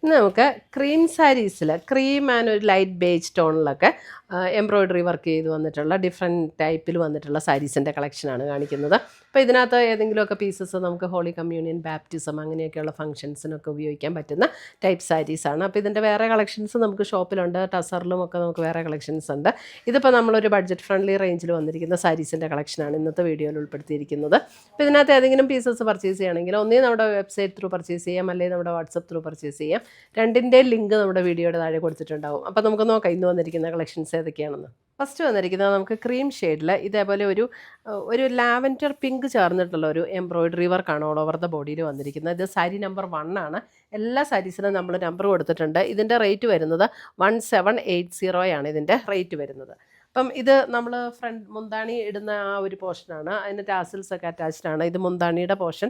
ഇന്ന് നമുക്ക് cream സാരീസിൽ cream and ഒരു ലൈറ്റ് ബേജ് ടോണിലൊക്കെ എംബ്രോയ്ഡറി വർക്ക് ചെയ്ത് വന്നിട്ടുള്ള ഡിഫറെൻറ്റ് ടൈപ്പിൽ വന്നിട്ടുള്ള സാരീസിൻ്റെ കളക്ഷനാണ് കാണിക്കുന്നത്. അപ്പോൾ ഇതിനകത്ത് ഏതെങ്കിലുമൊക്കെ പീസസ് നമുക്ക് ഹോളി കമ്മ്യൂണിയൻ, ബാപ്റ്റിസം അങ്ങനെയൊക്കെയുള്ള ഫംഗ്ഷൻസിനൊക്കെ ഉപയോഗിക്കാൻ പറ്റുന്ന ടൈപ്പ് സാരീസാണ്. അപ്പോൾ ഇതിൻ്റെ വേറെ കളക്ഷൻസ് നമുക്ക് ഷോപ്പിലുണ്ട്, ടസറിലും ഒക്കെ നമുക്ക് വേറെ കളക്ഷൻസ് ഉണ്ട്. ഇതിപ്പോൾ നമ്മളൊരു ബഡ്ജറ്റ് ഫ്രണ്ട്ലി റേഞ്ചിൽ വന്നിരിക്കുന്ന സാരീസിൻ്റെ കളക്ഷനാണ് ഇന്നത്തെ വീഡിയോയിൽ ഉൾപ്പെടുത്തിയിരിക്കുന്നത്. അപ്പോൾ ഇതിനകത്ത് ഏതെങ്കിലും പീസസ് പർച്ചേസ് ചെയ്യണമെങ്കിൽ ഒന്നേ നമ്മുടെ വെബ്സൈറ്റ് ത്രൂ പർച്ചേസ് ചെയ്യാം, അല്ലെങ്കിൽ നമ്മുടെ വാട്സപ്പ് ത്രൂ പർച്ചേസ് ചെയ്യാം. രണ്ടിൻ്റെ ലിങ്ക് നമ്മുടെ വീഡിയോയുടെ താഴെ കൊടുത്തിട്ടുണ്ടാവും. അപ്പോൾ നമുക്ക് നോക്കാം ഇന്ന് വന്നിരിക്കുന്ന കളക്ഷൻസ് ഏതൊക്കെയാണെന്ന്. ഫസ്റ്റ് വന്നിരിക്കുന്നത് നമുക്ക് ക്രീം ഷെയ്ഡിൽ ഇതേപോലെ ഒരു ലാവൻഡർ പിങ്ക് ചേർന്നിട്ടുള്ള ഒരു എംബ്രോയ്ഡറി വർക്കാണ് ഓൾ ഓവർ ദ ബോഡിയിൽ വന്നിരിക്കുന്നത്. ഇത് സാരി നമ്പർ 1 ആണ്. എല്ലാ സാരീസിനും നമ്മൾ നമ്പർ കൊടുത്തിട്ടുണ്ട്. ഇതിൻ്റെ റേറ്റ് വരുന്നത് 1780 ആണ് ഇതിൻ്റെ റേറ്റ് വരുന്നത്. അപ്പം ഇത് നമ്മൾ മുന്താണി ഇടുന്ന ആ ഒരു പോർഷനാണ്. അതിന് ടാസിൽസ് ഒക്കെ അറ്റാച്ച്ഡ് ആണ്. ഇത് മുന്താണിയുടെ portion.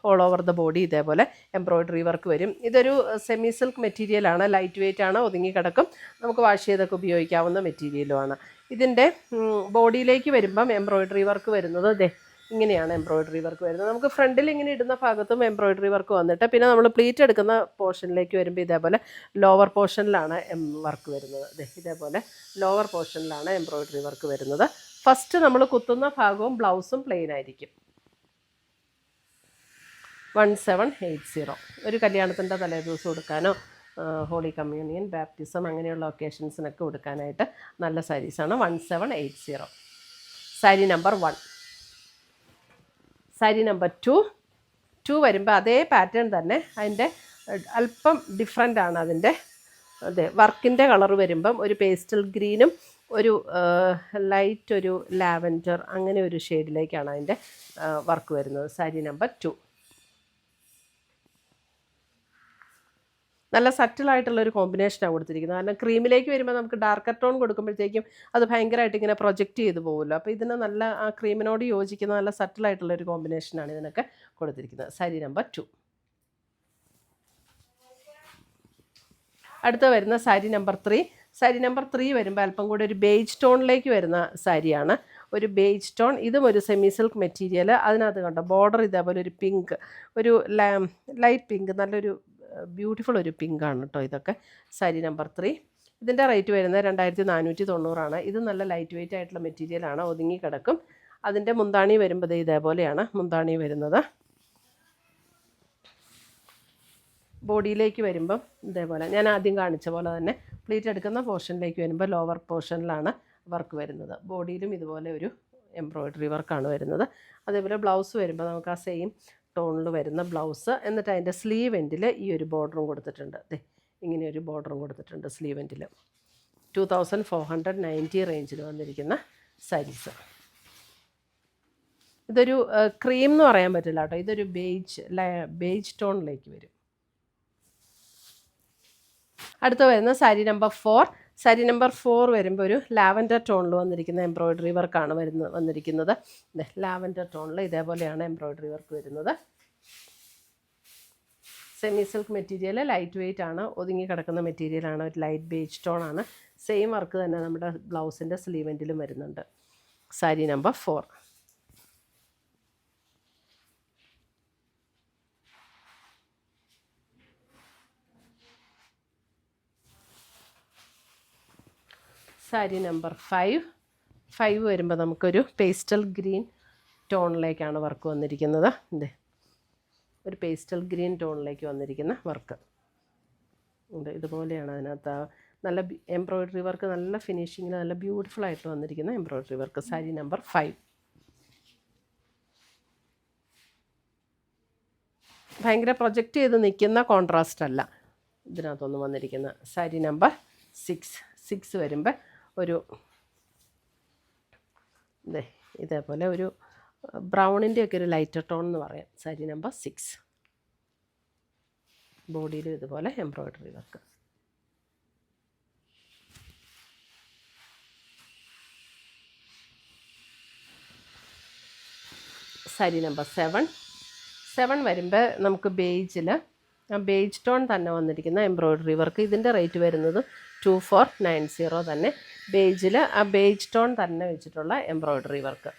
All over the body ഇതേപോലെ എംബ്രോയ്ഡറി വർക്ക് വരും. ഇതൊരു സെമി സിൽക്ക് മെറ്റീരിയലാണ്, ലൈറ്റ് വെയ്റ്റ് ആണ്, ഒതുങ്ങി കിടക്കും, നമുക്ക് വാഷ് ചെയ്തൊക്കെ ഉപയോഗിക്കാവുന്ന മെറ്റീരിയലുമാണ്. ഇതിൻ്റെ ബോഡിയിലേക്ക് വരുമ്പം എംബ്രോയ്ഡറി വർക്ക് വരുന്നത് ഇങ്ങനെയാണ് എംബ്രോയ്ഡറി വർക്ക് വരുന്നത്. നമുക്ക് ഫ്രണ്ടിൽ ഇങ്ങനെ ഇടുന്ന ഭാഗത്തും എംബ്രോയ്ഡറി വർക്ക് വന്നിട്ട് പിന്നെ നമ്മൾ പ്ലീറ്റ് എടുക്കുന്ന പോർഷനിലേക്ക് വരുമ്പോൾ ഇതേപോലെ ലോവർ പോർഷനിലാണ് വർക്ക് വരുന്നത്. ഇതേപോലെ ലോവർ പോർഷനിലാണ് എംബ്രോയ്ഡറി വർക്ക് വരുന്നത്. ഫസ്റ്റ് നമ്മൾ കുത്തുന്ന ഭാഗവും ബ്ലൗസും പ്ലെയിൻ ആയിരിക്കും. 1780. ഒരു കല്യാണത്തിൻ്റെ തലേദിവസം കൊടുക്കാനോ ഹോളി കമ്മ്യൂണിയൻ, ബാപ്റ്റിസം അങ്ങനെയുള്ള ഒക്കേഷൻസിനൊക്കെ കൊടുക്കാനായിട്ട് നല്ല സാരീസാണ്. 1780. സാരി നമ്പർ 1. സാരി നമ്പർ 2 വരുമ്പോൾ അതേ പാറ്റേൺ തന്നെ, അതിൻ്റെ അല്പം ഡിഫറെൻ്റ് ആണ് അതിൻ്റെ വർക്കിൻ്റെ കളർ വരുമ്പം ഒരു പേസ്റ്റൽ ഗ്രീനും ഒരു ലൈറ്റ് ഒരു ലാവൻഡർ അങ്ങനെ ഒരു ഷെയ്ഡിലേക്കാണ് അതിൻ്റെ വർക്ക് വരുന്നത്. സാരി നമ്പർ 2 നല്ല സറ്റിലായിട്ടുള്ളൊരു കോമ്പിനേഷനാണ് കൊടുത്തിരിക്കുന്നത്. കാരണം ക്രീമിലേക്ക് വരുമ്പോൾ നമുക്ക് ഡാർക്കർ ടോൺ കൊടുക്കുമ്പോഴത്തേക്കും അത് ഭയങ്കരമായിട്ട് ഇങ്ങനെ പ്രൊജക്റ്റ് ചെയ്ത് പോകുമല്ലോ. അപ്പോൾ ഇതിന് നല്ല ആ ക്രീമിനോട് യോജിക്കുന്ന നല്ല സറ്റിലായിട്ടുള്ളൊരു കോമ്പിനേഷനാണ് ഇതിനൊക്കെ കൊടുത്തിരിക്കുന്നത്. സാരി നമ്പർ 2. അടുത്ത വരുന്ന സാരി നമ്പർ 3. സാരി നമ്പർ 3 വരുമ്പോൾ അല്പം കൂടി ഒരു ബേജ് ടോണിലേക്ക് വരുന്ന സാരിയാണ്. ഒരു ബേജ് ടോൺ, ഇതും ഒരു സെമി സിൽക്ക് മെറ്റീരിയൽ. അതിനകത്ത് കണ്ടോ ബോർഡർ ഇതേപോലെ ഒരു പിങ്ക്, ഒരു ലൈറ്റ് പിങ്ക്, നല്ലൊരു ബ്യൂട്ടിഫുൾ ഒരു പിങ്കാണ് കേട്ടോ ഇതൊക്കെ. സാരി നമ്പർ 3. ഇതിൻ്റെ റേറ്റ് വരുന്നത് 2490 ആണ്. ഇത് നല്ല ലൈറ്റ് വെയ്റ്റ് ആയിട്ടുള്ള മെറ്റീരിയലാണ്, ഒതുങ്ങി കിടക്കും. അതിൻ്റെ മുന്താണി വരുമ്പോൾ ഇതേപോലെയാണ് മുന്താണി വരുന്നത്. ബോഡിയിലേക്ക് വരുമ്പം ഇതേപോലെ ഞാൻ ആദ്യം കാണിച്ച പോലെ തന്നെ പ്ലീറ്റ് എടുക്കുന്ന പോർഷനിലേക്ക് വരുമ്പോൾ ലോവർ പോർഷനിലാണ് വർക്ക് വരുന്നത്. ബോഡിയിലും ഇതുപോലെ ഒരു എംബ്രോയ്ഡറി വർക്കാണ് വരുന്നത്. അതേപോലെ ബ്ലൗസ് വരുമ്പോൾ നമുക്ക് ആ സെയിം ടോണിൽ വരുന്ന ബ്ലൗസ്, എന്നിട്ട് അതിൻ്റെ സ്ലീവ് എൻഡിൽ ഈ ഒരു ബോർഡറും കൊടുത്തിട്ടുണ്ട്. ഇങ്ങനെ ഒരു ബോർഡറും കൊടുത്തിട്ടുണ്ട് സ്ലീവ് എൻഡിൽ. 2490 റേഞ്ചിൽ വന്നിരിക്കുന്ന സാരീസ്. ഇതൊരു ക്രീം എന്ന് പറയാൻ പറ്റില്ല കേട്ടോ, ഇതൊരു ബേജ് ടോണിലേക്ക് വരും. അടുത്ത വരുന്ന സാരി നമ്പർ 4. സാരി നമ്പർ 4 വരുമ്പോൾ ഒരു ലാവൻഡർ ടോണിൽ വന്നിരിക്കുന്ന എംബ്രോയ്ഡറി വർക്കാണ് വന്നിരിക്കുന്നത്. ലാവൻഡർ ടോണിൽ ഇതേപോലെയാണ് എംബ്രോയ്ഡറി വർക്ക് വരുന്നത്. Semi silk material, light weight ആണ്, ഒതുങ്ങി കിടക്കുന്ന മെറ്റീരിയലാണ്, ഒരു ലൈറ്റ് ബേജ് ടോണാണ്. സെയിം വർക്ക് തന്നെ നമ്മുടെ ബ്ലൗസിൻ്റെ സ്ലീവെൻറ്റിലും വരുന്നുണ്ട്. സാരി നമ്പർ 4. സാരി നമ്പർ 5 വരുമ്പോൾ നമുക്കൊരു പേസ്റ്റൽ ഗ്രീൻ ടോണിലേക്കാണ് വർക്ക് വന്നിരിക്കുന്നത്. ഒരു പേസ്റ്റൽ ഗ്രീൻ ടോണിലേക്ക് വന്നിരിക്കുന്ന വർക്ക് ഇതുപോലെയാണ്. അതിനകത്ത് നല്ല എംബ്രോയ്ഡറി വർക്ക്, നല്ല ഫിനിഷിങ്ങിൽ നല്ല ബ്യൂട്ടിഫുൾ ആയിട്ട് വന്നിരിക്കുന്ന എംബ്രോയ്ഡറി വർക്ക്. സാരി നമ്പർ 5. ഭയങ്കര പ്രൊജക്റ്റ് ചെയ്ത് നിൽക്കുന്ന കോൺട്രാസ്റ്റ് അല്ല ഇതിനകത്തൊന്നും വന്നിരിക്കുന്നത്. സാരി നമ്പർ 6 വരുമ്പോൾ ഒരു ഇതേപോലെ ഒരു ബ്രൗണിൻ്റെയൊക്കെ ഒരു ലൈറ്റർ ടോൺ എന്ന് പറയാം. സാരി നമ്പർ 6. ബോഡിയിലും ഇതുപോലെ എംബ്രോയ്ഡറി വർക്ക്. സാരി നമ്പർ 7 വരുമ്പോൾ നമുക്ക് ബേജ് ടോൺ തന്നെ വന്നിരിക്കുന്ന എംബ്രോയ്ഡറി വർക്ക്. ഇതിൻ്റെ റേറ്റ് വരുന്നത് 2490 തന്നെ. ബേജിൽ ആ ബേജ് ടോൺ തന്നെ വെച്ചിട്ടുള്ള എംബ്രോയ്ഡറി വർക്ക്.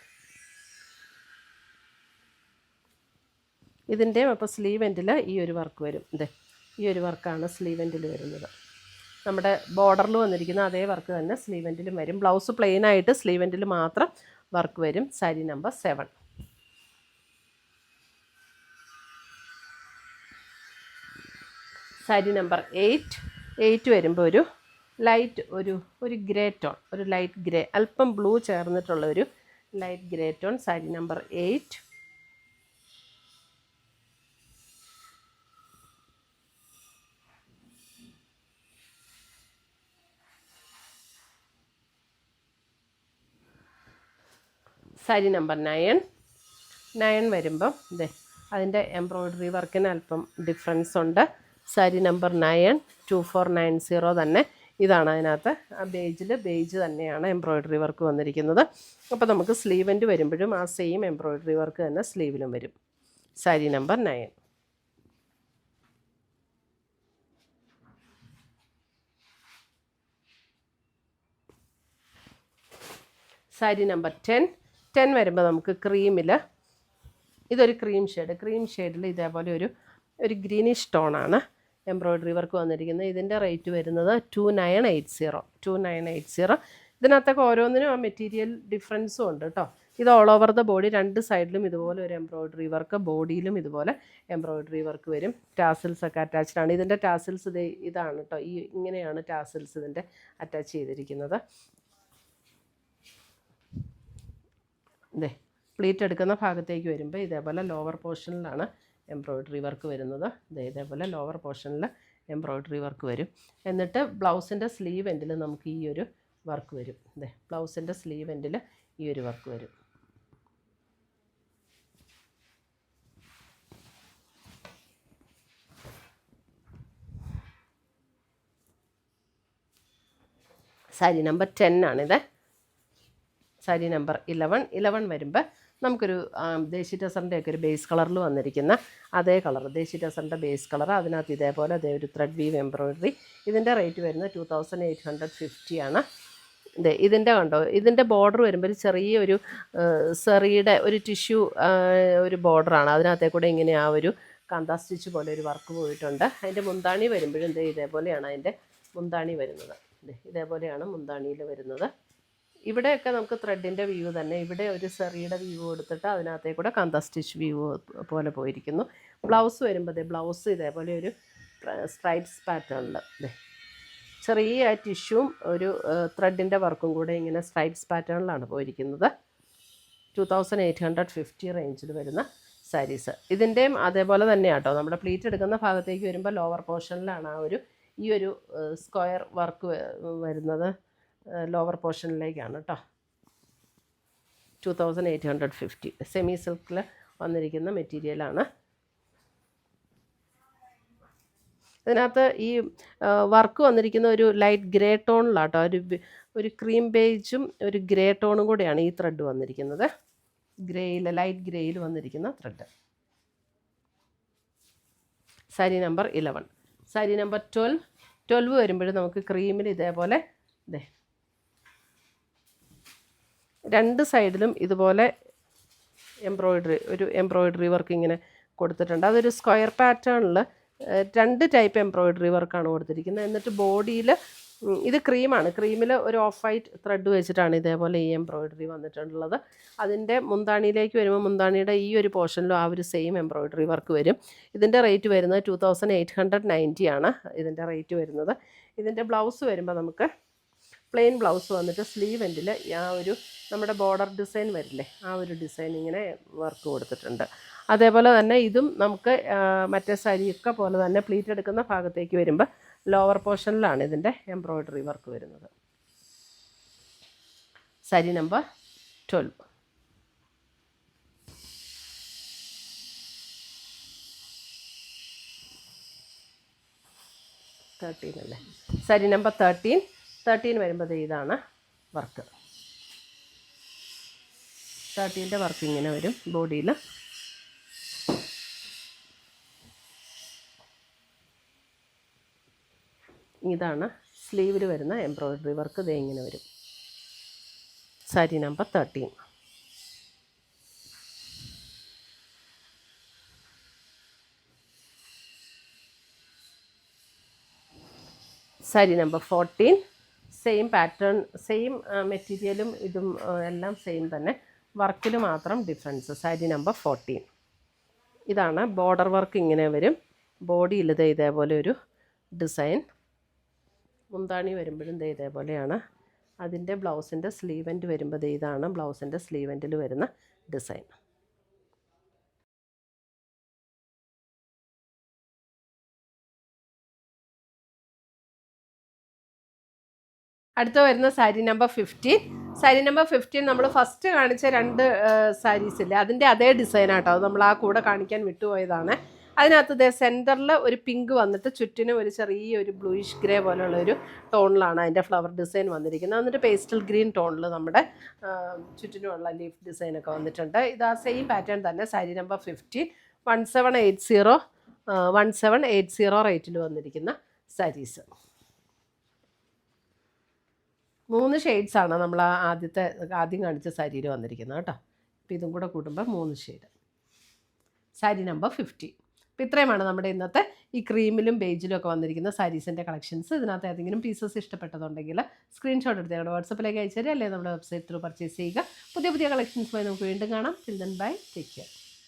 ഇതിൻ്റെയും അപ്പോൾ സ്ലീവ് എൻഡിൽ ഈ ഒരു വർക്ക് വരും. ഈ ഒരു വർക്കാണ് സ്ലീവ് എൻഡിൽ വരുന്നത്. നമ്മുടെ ബോർഡറിൽ വന്നിരിക്കുന്ന അതേ വർക്ക് തന്നെ സ്ലീവ് എൻഡിലും വരും. ബ്ലൗസ് പ്ലെയിൻ ആയിട്ട് സ്ലീവ് എൻഡിൽ മാത്രം വർക്ക് വരും. സാരി നമ്പർ 7. സാരി നമ്പർ 8 വരുമ്പോൾ ഒരു ലൈറ്റ് ഒരു ഗ്രേ ടോൺ, ഒരു ലൈറ്റ് ഗ്രേ, അല്പം ബ്ലൂ ചേർന്നിട്ടുള്ള ഒരു light grey tone. Sari number 8. Sari number 9 വരുമ്പം അതിൻ്റെ എംബ്രോയ്ഡറി വർക്കിന് അല്പം ഡിഫറൻസ് ഉണ്ട്. സാരി നമ്പർ 9 2490 തന്നെ. ഇതാണ് അതിനകത്ത് ബേജ് തന്നെയാണ് എംബ്രോയ്ഡറി വർക്ക് വന്നിരിക്കുന്നത്. അപ്പോൾ നമുക്ക് സ്ലീവ് എൻഡ് വരുമ്പോഴും ആ സെയിം എംബ്രോയ്ഡറി വർക്ക് തന്നെ സ്ലീവിലും വരും. സാരി നമ്പർ 9. സാരി നമ്പർ 10 വരുമ്പോൾ നമുക്ക് ക്രീമിൽ, ഇതൊരു ക്രീം ഷെയ്ഡിൽ ഇതേപോലെ ഒരു ഗ്രീനിഷ് ടോണാണ് എംബ്രോയ്ഡറി വർക്ക് വന്നിരിക്കുന്നത്. ഇതിൻ്റെ റേറ്റ് വരുന്നത് 2980. ഇതിനകത്തൊക്കെ ഓരോന്നിനും ആ മെറ്റീരിയൽ ഡിഫറൻസും ഉണ്ട് കേട്ടോ. ഇത് ഓൾ ഓവർ ദ ബോഡി, 2 സൈഡിലും ഇതുപോലെ ഒരു എംബ്രോയ്ഡറി വർക്ക്, ബോഡിയിലും ഇതുപോലെ എംബ്രോയ്ഡറി വർക്ക് വരും. ടാസിൽസ് ഒക്കെ അറ്റാച്ച്ഡ് ആണ്. ഇതിൻ്റെ ടാസിൽസ് ഇതാണ് കേട്ടോ, ഇങ്ങനെയാണ് ടാസിൽസ് ഇതിൻ്റെ അറ്റാച്ച് ചെയ്തിരിക്കുന്നത്. പ്ലീറ്റ് എടുക്കുന്ന ഭാഗത്തേക്ക് വരുമ്പോൾ ഇതേപോലെ ലോവർ പോർഷനിലാണ് എംബ്രോയ്ഡറി വർക്ക് വരുന്നത്. ഇതേപോലെ ലോവർ പോർഷനിൽ എംബ്രോയ്ഡറി വർക്ക് വരും. എന്നിട്ട് ബ്ലൗസിൻ്റെ സ്ലീവ് എൻഡിൽ നമുക്ക് ഈ ഒരു വർക്ക് വരും. ബ്ലൗസിൻ്റെ സ്ലീവ് എൻഡിൽ ഈ ഒരു വർക്ക് വരും. സാരി നമ്പർ 10 ആണിത്. സാരി നമ്പർ 11 വരുമ്പോൾ നമുക്കൊരു ദേശി ടസറിൻ്റെ ഒക്കെ ഒരു ബേസ് കളറിൽ വന്നിരിക്കുന്ന അതേ കളർ, ദേശി ടസറിൻ്റെ ബേസ് കളർ, അതിനകത്ത് ഇതേപോലെ ഒരു ത്രെഡ് വീവ് എംബ്രോയ്ഡറി. ഇതിൻ്റെ റേറ്റ് വരുന്നത് 2850 ആണ്. ഇതിൻ്റെ കണ്ടോ, ഇതിൻ്റെ ബോർഡർ വരുമ്പോൾ ഒരു ചെറിയൊരു സെറിയുടെ ഒരു ടിഷ്യൂ ഒരു ബോർഡറാണ്. അതിനകത്തേക്കൂടെ ഇങ്ങനെ ആ ഒരു കാന്താ സ്റ്റിച്ച് പോലെ ഒരു വർക്ക് പോയിട്ടുണ്ട്. അതിൻ്റെ മുന്താണി വരുമ്പോഴും ഇതേപോലെയാണ് അതിൻ്റെ മുന്താണി വരുന്നത്. ഇതേപോലെയാണ് മുന്താണിയിൽ വരുന്നത്. ഇവിടെയൊക്കെ നമുക്ക് ത്രെഡിൻ്റെ വ്യൂ തന്നെ, ഇവിടെ ഒരു സെറിയുടെ വ്യൂ കൊടുത്തിട്ട് അതിനകത്തേക്കൂടെ കാന്താ സ്റ്റിച്ച് വ്യൂ പോലെ പോയിരിക്കുന്നു. ബ്ലൗസ് വരുമ്പോൾ ബ്ലൗസ് ഇതേപോലെ ഒരു സ്ട്രൈപ്സ് പാറ്റേണിൽ ചെറിയ ടിഷ്യൂവും ഒരു ത്രെഡിൻ്റെ വർക്കും കൂടെ ഇങ്ങനെ സ്ട്രൈപ്സ് പാറ്റേണിലാണ് പോയിരിക്കുന്നത്. 2850 റേഞ്ചിൽ വരുന്ന സാരീസ്. ഇതിൻ്റെയും അതേപോലെ തന്നെയാണ് കേട്ടോ. നമ്മുടെ പ്ലീറ്റ് എടുക്കുന്ന ഭാഗത്തേക്ക് വരുമ്പോൾ ലോവർ പോർഷനിലാണ് ഈ ഒരു സ്ക്വയർ വർക്ക് വരുന്നത്. ലോവർ പോർഷനിലേക്കാണ് കേട്ടോ. 2850 സെമി സിൽക്കിൽ വന്നിരിക്കുന്ന മെറ്റീരിയലാണ്. ഇതിനകത്ത് ഈ വർക്ക് വന്നിരിക്കുന്ന ഒരു ലൈറ്റ് ഗ്രേ ടോണിലാട്ടോ, ഒരു ക്രീം ബേജും ഒരു ഗ്രേ ടോണും കൂടെയാണ് ഈ ത്രെഡ് വന്നിരിക്കുന്നത്. ലൈറ്റ് ഗ്രേയിൽ വന്നിരിക്കുന്ന thread. Sari number 11. Sari number 12 വരുമ്പോഴും നമുക്ക് ക്രീമിൽ ഇതേപോലെ 2 സൈഡിലും ഇതുപോലെ എംബ്രോയ്ഡറി വർക്ക് ഇങ്ങനെ കൊടുത്തിട്ടുണ്ട്. അതൊരു സ്ക്വയർ പാറ്റേണിൽ 2 ടൈപ്പ് എംബ്രോയ്ഡറി വർക്കാണ് കൊടുത്തിരിക്കുന്നത്. എന്നിട്ട് ബോഡിയിൽ ഇത് ക്രീമാണ്. ക്രീമിൽ ഒരു ഓഫ് വൈറ്റ് ത്രെഡ് വെച്ചിട്ടാണ് ഇതേപോലെ ഈ എംബ്രോയ്ഡറി വന്നിട്ടുള്ളത്. അതിൻ്റെ മുന്താണിയിലേക്ക് വരുമ്പോൾ മുന്താണിയുടെ ഈ ഒരു പോർഷനിലും ആ ഒരു സെയിം എംബ്രോയ്ഡറി വർക്ക് വരും. ഇതിൻ്റെ റേറ്റ് വരുന്നത് 2890 ആണ് ഇതിൻ്റെ റേറ്റ് വരുന്നത്. ഇതിൻ്റെ ബ്ലൗസ് വരുമ്പോൾ നമുക്ക് പ്ലെയിൻ ബ്ലൗസ് വന്നിട്ട് സ്ലീവ് എൻഡിൽ ആ ഒരു നമ്മുടെ ബോർഡർ ഡിസൈൻ വരില്ലേ, ആ ഒരു ഡിസൈൻ ഇങ്ങനെ വർക്ക് കൊടുത്തിട്ടുണ്ട്. അതേപോലെ തന്നെ ഇതും നമുക്ക് മറ്റേ സാരിയൊക്കെ പോലെ തന്നെ പ്ലീറ്റ് എടുക്കുന്ന ഭാഗത്തേക്ക് വരുമ്പോൾ ലോവർ പോർഷനിലാണ് ഇതിൻ്റെ എംബ്രോയ്ഡറി വർക്ക് വരുന്നത്. സാരി നമ്പർ 12. അല്ലേ. സാരി നമ്പർ 13 വരുമ്പോൾ ഇതാണ് വർക്ക്. 13ൻ്റെ വർക്ക് ഇങ്ങനെ വരും ബോഡിയിൽ. ഇതാണ് സ്ലീവിൽ വരുന്ന എംബ്രോയ്ഡറി വർക്ക്. ഇത് ഇങ്ങനെ വരും. Sari number 13. Sari number 14, same pattern, same മെറ്റീരിയലും ഇതും എല്ലാം സെയിം തന്നെ, വർക്കിൽ മാത്രം ഡിഫറൻസ്. സാരി നമ്പർ 14. ഇതാണ് ബോർഡർ വർക്ക്, ഇങ്ങനെ വരും. ബോഡിയിൽ ഇതേപോലെ ഒരു ഡിസൈൻ, മുന്താണി വരുമ്പോഴും ഇതേപോലെയാണ്. അതിൻ്റെ ബ്ലൗസിൻ്റെ സ്ലീവെൻ്റ് വരുമ്പോൾ ഇതാണ് ബ്ലൗസിൻ്റെ സ്ലീവെൻറ്റിൽ വരുന്ന ഡിസൈൻ. അടുത്ത വരുന്ന സാരി നമ്പർ 15. സാരി നമ്പർ 15 നമ്മൾ ഫസ്റ്റ് കാണിച്ച 2 സാരീസില്ലേ, അതിൻ്റെ അതേ ഡിസൈനാട്ടോ. അത് നമ്മൾ ആ കൂടെ കാണിക്കാൻ വിട്ടുപോയതാണ്. അതിനകത്ത് ഇതേ സെൻറ്ററിൽ ഒരു പിങ്ക് വന്നിട്ട് ചുറ്റിനും ഒരു ചെറിയൊരു ബ്ലൂയിഷ് ഗ്രേ പോലുള്ള ഒരു ടോണിലാണ് അതിൻ്റെ ഫ്ലവർ ഡിസൈൻ വന്നിരിക്കുന്നത്. എന്നിട്ട് പേസ്റ്റൽ ഗ്രീൻ ടോണിൽ നമ്മുടെ ചുറ്റിനുമുള്ള ലീഫ് ഡിസൈനൊക്കെ വന്നിട്ടുണ്ട്. ഇത് ആ സെയിം പാറ്റേൺ തന്നെ. സാരി നമ്പർ 15, 1780 റേറ്റിൽ വന്നിരിക്കുന്ന സാരീസ്. 3 ഷെയ്ഡ്സാണ് നമ്മൾ ആദ്യം കാണിച്ച സാരിയിൽ വന്നിരിക്കുന്നത് കേട്ടോ. അപ്പോൾ ഇതും കൂടെ കൂട്ടുമ്പോൾ 3 ഷെയ്ഡ്. സാരി നമ്പർ 50. അപ്പോൾ ഇത്രയുമാണ് നമ്മുടെ ഇന്നത്തെ ഈ ക്രീമിലും ബേജിലും ഒക്കെ വന്നിരിക്കുന്ന സാരീസിൻ്റെ കളക്ഷൻസ്. ഇതിനകത്ത് ഏതെങ്കിലും പീസസ് ഇഷ്ടപ്പെട്ടതുണ്ടെങ്കിൽ സ്ക്രീൻഷോട്ട് എടുത്ത് ഞങ്ങളുടെ വാട്സപ്പിലേക്ക് അയച്ചു തരിക, അല്ലെങ്കിൽ നമ്മുടെ വെബ്സൈറ്റ് ത്രൂ പർച്ചേസ് ചെയ്യുക. പുതിയ കളക്ഷൻസുമായി നമുക്ക് വീണ്ടും കാണാം. Till then bye, take care.